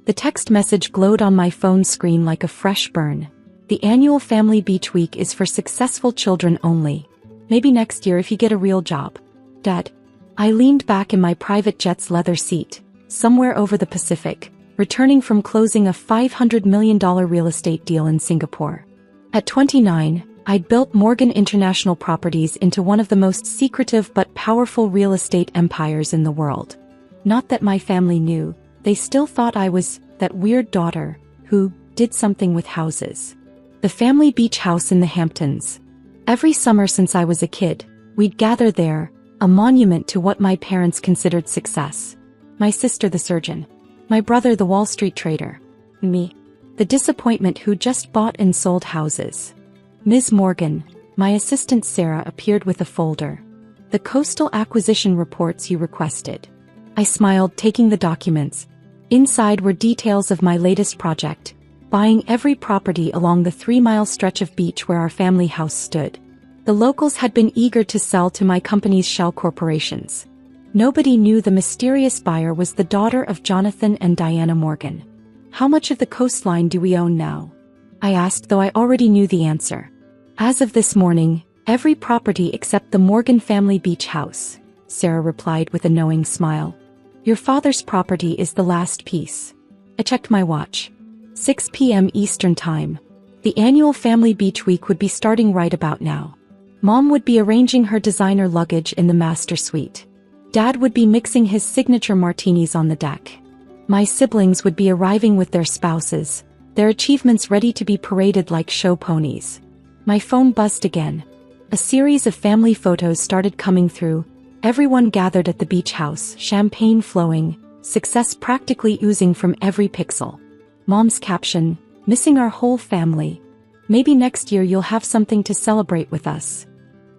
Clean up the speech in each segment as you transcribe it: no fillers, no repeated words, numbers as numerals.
The text message glowed on my phone screen like a fresh burn. The annual Family Beach Week is for successful children only. Maybe next year if you get a real job. Dad. I leaned back in my private jet's leather seat, somewhere over the Pacific, returning from closing a $500 million real estate deal in Singapore. At 29, I'd built Morgan International Properties into one of the most secretive but powerful real estate empires in the world. Not that my family knew, they still thought I was that weird daughter who did something with houses. The family beach house in the Hamptons. Every summer since I was a kid, we'd gather there, a monument to what my parents considered success. My sister the surgeon. My brother the Wall Street trader. Me, the disappointment who just bought and sold houses. Ms. Morgan, my assistant Sarah appeared with a folder. The coastal acquisition reports you requested. I smiled, taking the documents. Inside were details of my latest project, buying every property along the 3-mile stretch of beach where our family house stood. The locals had been eager to sell to my company's shell corporations. Nobody knew the mysterious buyer was the daughter of Jonathan and Diana Morgan. How much of the coastline do we own now? I asked, though I already knew the answer. As of this morning, every property except the Morgan family beach house, Sarah replied with a knowing smile. Your father's property is the last piece. I checked my watch. 6 p.m. Eastern Time. The annual Family Beach Week would be starting right about now. Mom would be arranging her designer luggage in the master suite. Dad would be mixing his signature martinis on the deck. My siblings would be arriving with their spouses, their achievements ready to be paraded like show ponies. My phone buzzed again. A series of family photos started coming through. Everyone gathered at the beach house, champagne flowing, success practically oozing from every pixel. Mom's caption, missing our whole family. Maybe next year you'll have something to celebrate with us.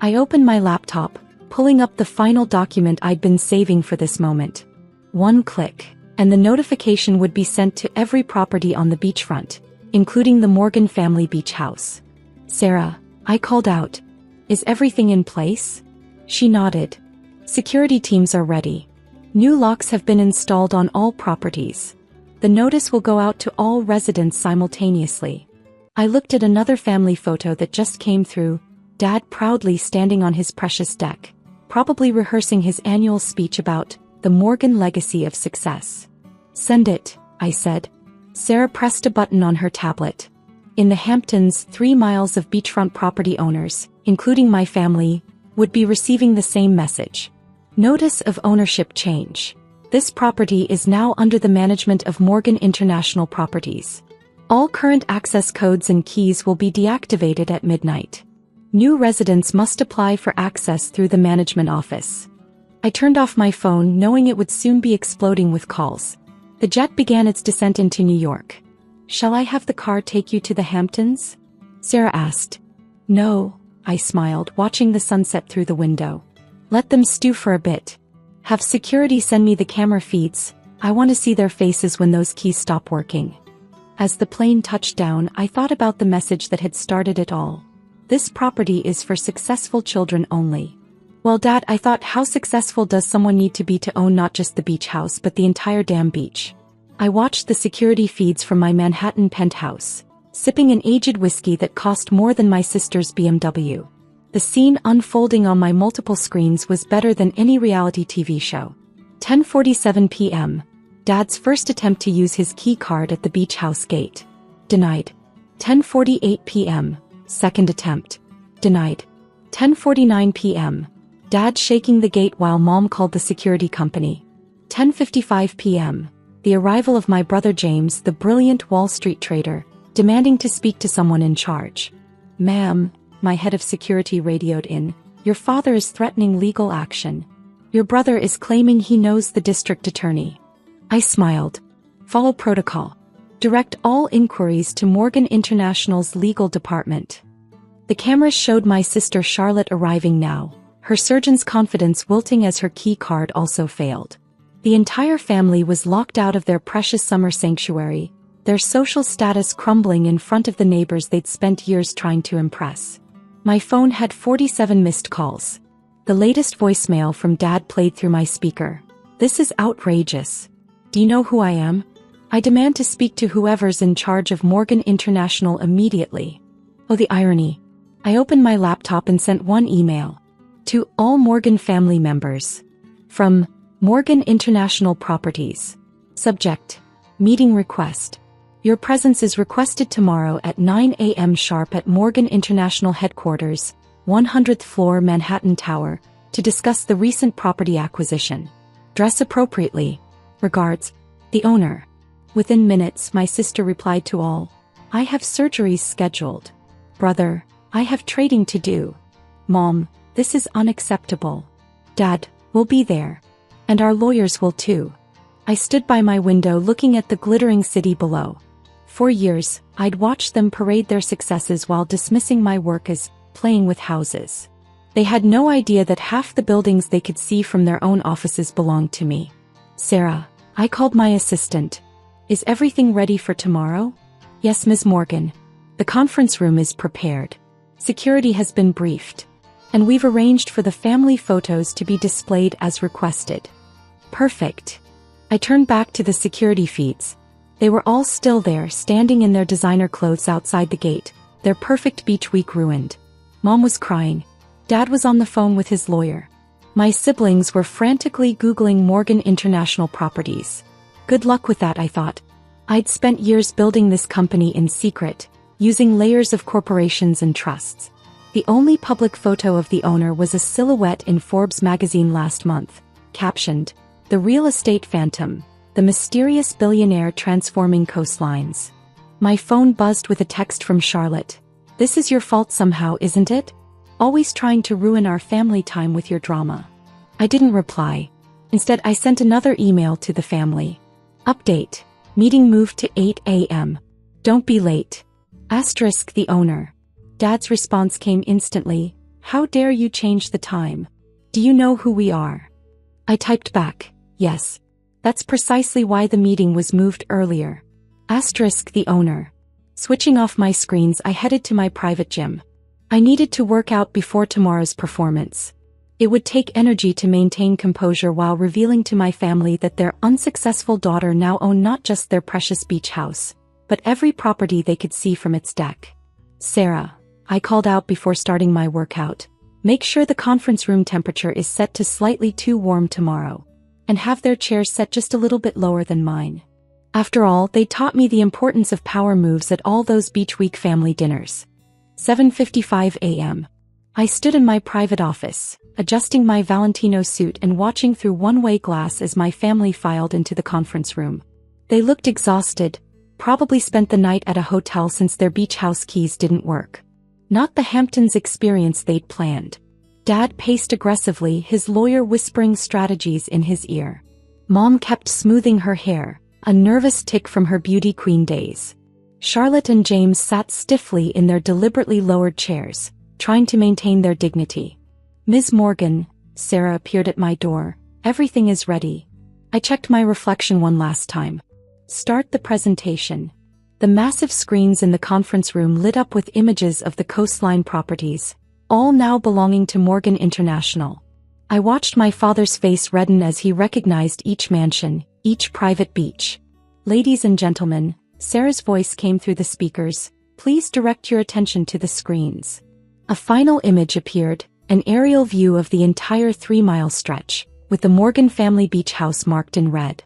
I opened my laptop, pulling up the final document I'd been saving for this moment. One click, and the notification would be sent to every property on the beachfront, including the Morgan family beach house. Sarah, I called out. Is everything in place? She nodded. Security teams are ready. New locks have been installed on all properties. The notice will go out to all residents simultaneously. I looked at another family photo that just came through, Dad proudly standing on his precious deck, probably rehearsing his annual speech about the Morgan legacy of success. Send it, I said. Sarah pressed a button on her tablet. In the Hamptons, 3 miles of beachfront property owners, including my family, would be receiving the same message. Notice of ownership change. This property is now under the management of Morgan International Properties. All current access codes and keys will be deactivated at midnight. New residents must apply for access through the management office. I turned off my phone, knowing it would soon be exploding with calls. The jet began its descent into New York. Shall I have the car take you to the Hamptons? Sarah asked. No, I smiled, watching the sunset through the window. Let them stew for a bit. Have security send me the camera feeds. I want to see their faces when those keys stop working. As the plane touched down, I thought about the message that had started it all. This property is for successful children only. Well, Dad, I thought, how successful does someone need to be to own not just the beach house but the entire damn beach? I watched the security feeds from my Manhattan penthouse, sipping an aged whiskey that cost more than my sister's BMW. The scene unfolding on my multiple screens was better than any reality TV show. 10:47 p.m. Dad's first attempt to use his key card at the beach house gate. Denied. 10:48 p.m. Second attempt. Denied. 10:49 p.m. Dad shaking the gate while Mom called the security company. 10:55 p.m. The arrival of my brother James, the brilliant Wall Street trader, demanding to speak to someone in charge. Ma'am, my head of security radioed in, your father is threatening legal action. Your brother is claiming he knows the district attorney. I smiled. Follow protocol. Direct all inquiries to Morgan International's legal department. The cameras showed my sister Charlotte arriving now, her surgeon's confidence wilting as her key card also failed. The entire family was locked out of their precious summer sanctuary, their social status crumbling in front of the neighbors they'd spent years trying to impress. My phone had 47 missed calls. The latest voicemail from Dad played through my speaker. This is outrageous. Do you know who I am? I demand to speak to whoever's in charge of Morgan International immediately. Oh, the irony. I opened my laptop and sent one email. To all Morgan family members. From Morgan International Properties. Subject. Meeting request. Your presence is requested tomorrow at 9 a.m. sharp at Morgan International Headquarters, 100th floor Manhattan Tower, to discuss the recent property acquisition. Dress appropriately. Regards, the owner. Within minutes, my sister replied to all. I have surgeries scheduled. Brother, I have trading to do. Mom, this is unacceptable. Dad, we'll be there. And our lawyers will too. I stood by my window looking at the glittering city below. For years, I'd watched them parade their successes while dismissing my work as playing with houses. They had no idea that half the buildings they could see from their own offices belonged to me. Sarah, I called my assistant. Is everything ready for tomorrow? Yes, Ms. Morgan. The conference room is prepared. Security has been briefed. And we've arranged for the family photos to be displayed as requested. Perfect. I turned back to the security feeds. They were all still there, standing in their designer clothes outside the gate, their perfect beach week ruined. Mom was crying. Dad was on the phone with his lawyer. My siblings were frantically Googling Morgan International Properties. Good luck with that, I thought. I'd spent years building this company in secret, using layers of corporations and trusts. The only public photo of the owner was a silhouette in Forbes magazine last month, captioned, "The Real Estate Phantom, the Mysterious Billionaire Transforming Coastlines." My phone buzzed with a text from Charlotte. This is your fault somehow, isn't it? Always trying to ruin our family time with your drama. I didn't reply. Instead, I sent another email to the family. Update. Meeting moved to 8 a.m. Don't be late. Asterisk the owner. Dad's response came instantly. How dare you change the time? Do you know who we are? I typed back. Yes. That's precisely why the meeting was moved earlier. Asterisk the owner. Switching off my screens, I headed to my private gym. I needed to work out before tomorrow's performance. It would take energy to maintain composure while revealing to my family that their unsuccessful daughter now owned not just their precious beach house, but every property they could see from its deck. Sarah, I called out before starting my workout. Make sure the conference room temperature is set to slightly too warm tomorrow. And have their chairs set just a little bit lower than mine. After all, they taught me the importance of power moves at all those beach week family dinners. 7:55 a.m. I stood in my private office, adjusting my Valentino suit and watching through one-way glass as my family filed into the conference room. They looked exhausted, probably spent the night at a hotel since their beach house keys didn't work. Not the Hamptons experience they'd planned. Dad paced aggressively, his lawyer whispering strategies in his ear. Mom kept smoothing her hair, a nervous tic from her beauty queen days. Charlotte and James sat stiffly in their deliberately lowered chairs, trying to maintain their dignity. Ms. Morgan, Sarah appeared at my door. Everything is ready. I checked my reflection one last time. Start the presentation. The massive screens in the conference room lit up with images of the Coastline properties, all now belonging to Morgan International. I watched my father's face redden as he recognized each mansion, each private beach. Ladies and gentlemen, Sarah's voice came through the speakers. Please direct your attention to the screens. A final image appeared, an aerial view of the entire 3-mile stretch, with the Morgan family beach house marked in red.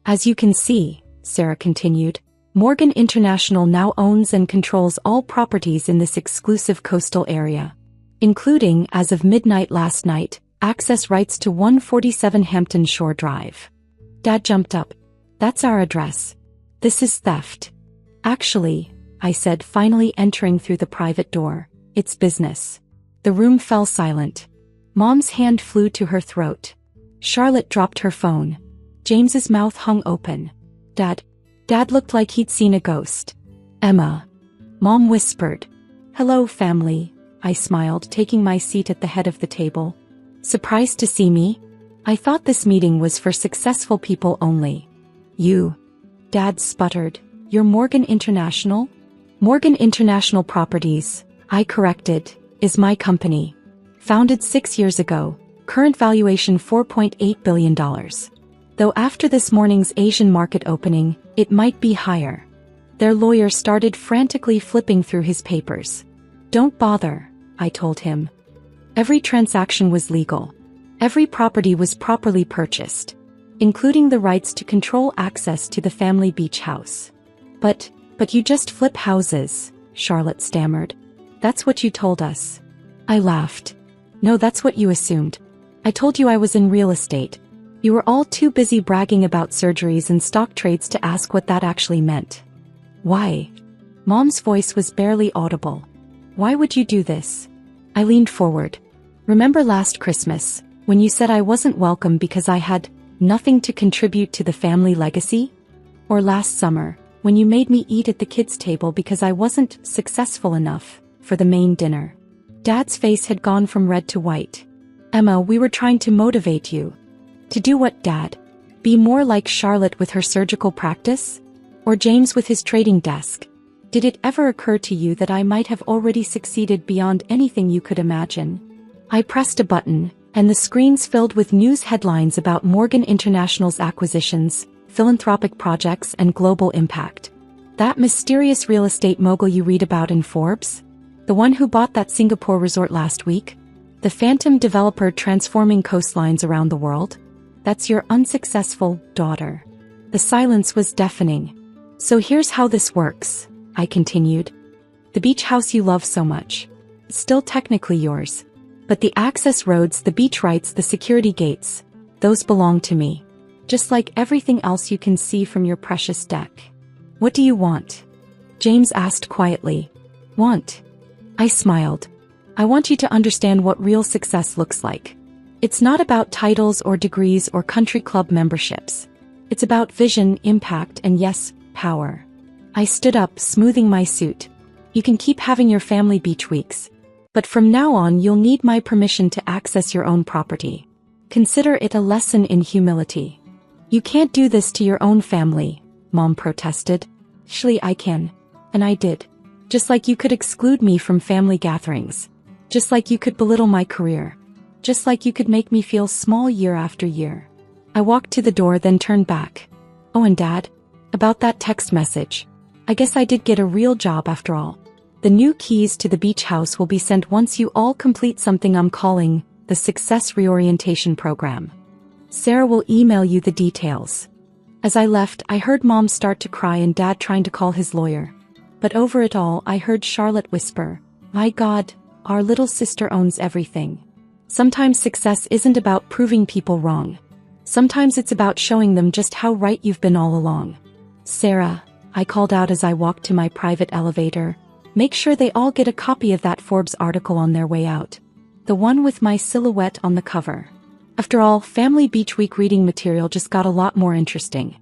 As you can see, Sarah continued, Morgan International now owns and controls all properties in this exclusive coastal area, including, as of midnight last night, access rights to 147 Hampton Shore Drive. Dad jumped up. That's our address. This is theft. Actually, I said, finally entering through the private door, it's business. The room fell silent. Mom's hand flew to her throat. Charlotte dropped her phone. James's mouth hung open. Dad looked like he'd seen a ghost. Emma. Mom whispered. Hello, family. I smiled, taking my seat at the head of the table. Surprised to see me? I thought this meeting was for successful people only. You. Dad sputtered. You're Morgan International? Morgan International Properties, I corrected, is my company. Founded 6 years ago, current valuation $4.8 billion. Though after this morning's Asian market opening, It might be higher. Their lawyer started frantically flipping through his papers. Don't bother, I told him. Every transaction was legal. Every property was properly purchased, including the rights to control access to the family beach house. But you just flip houses, Charlotte stammered. That's what you told us. I laughed. No, that's what you assumed. I told you I was in real estate. You were all too busy bragging about surgeries and stock trades to ask what that actually meant. Why? Mom's voice was barely audible. Why would you do this? I leaned forward. Remember last Christmas, when you said I wasn't welcome because I had nothing to contribute to the family legacy? Or last summer, when you made me eat at the kids' table because I wasn't successful enough for the main dinner? Dad's face had gone from red to white. Emma, we were trying to motivate you. To do what, Dad? Be more like Charlotte with her surgical practice? Or James with his trading desk? Did it ever occur to you that I might have already succeeded beyond anything you could imagine? I pressed a button, and the screens filled with news headlines about Morgan International's acquisitions, philanthropic projects, and global impact. That mysterious real estate mogul you read about in Forbes? The one who bought that Singapore resort last week? The phantom developer transforming coastlines around the world? That's your unsuccessful daughter. The silence was deafening. So here's how this works, I continued. The beach house you love so much. It's still technically yours. But the access roads, the beach rights, the security gates, those belong to me. Just like everything else you can see from your precious deck. What do you want? James asked quietly. Want? I smiled. I want you to understand what real success looks like. It's not about titles or degrees or country club memberships. It's about vision, impact, and yes, power. I stood up, smoothing my suit. You can keep having your family beach weeks. But from now on you'll need my permission to access your own property. Consider it a lesson in humility. You can't do this to your own family, Mom protested. Actually, I can. And I did. Just like you could exclude me from family gatherings. Just like you could belittle my career. Just like you could make me feel small year after year. I walked to the door, then turned back. Oh, and Dad? About that text message. I guess I did get a real job after all. The new keys to the beach house will be sent once you all complete something I'm calling the Success Reorientation Program. Sarah will email you the details. As I left, I heard Mom start to cry and Dad trying to call his lawyer. But over it all, I heard Charlotte whisper, "My God, our little sister owns everything." Sometimes success isn't about proving people wrong. Sometimes it's about showing them just how right you've been all along. Sarah, I called out as I walked to my private elevator, make sure they all get a copy of that Forbes article on their way out. The one with my silhouette on the cover. After all, Family Beach Week reading material just got a lot more interesting.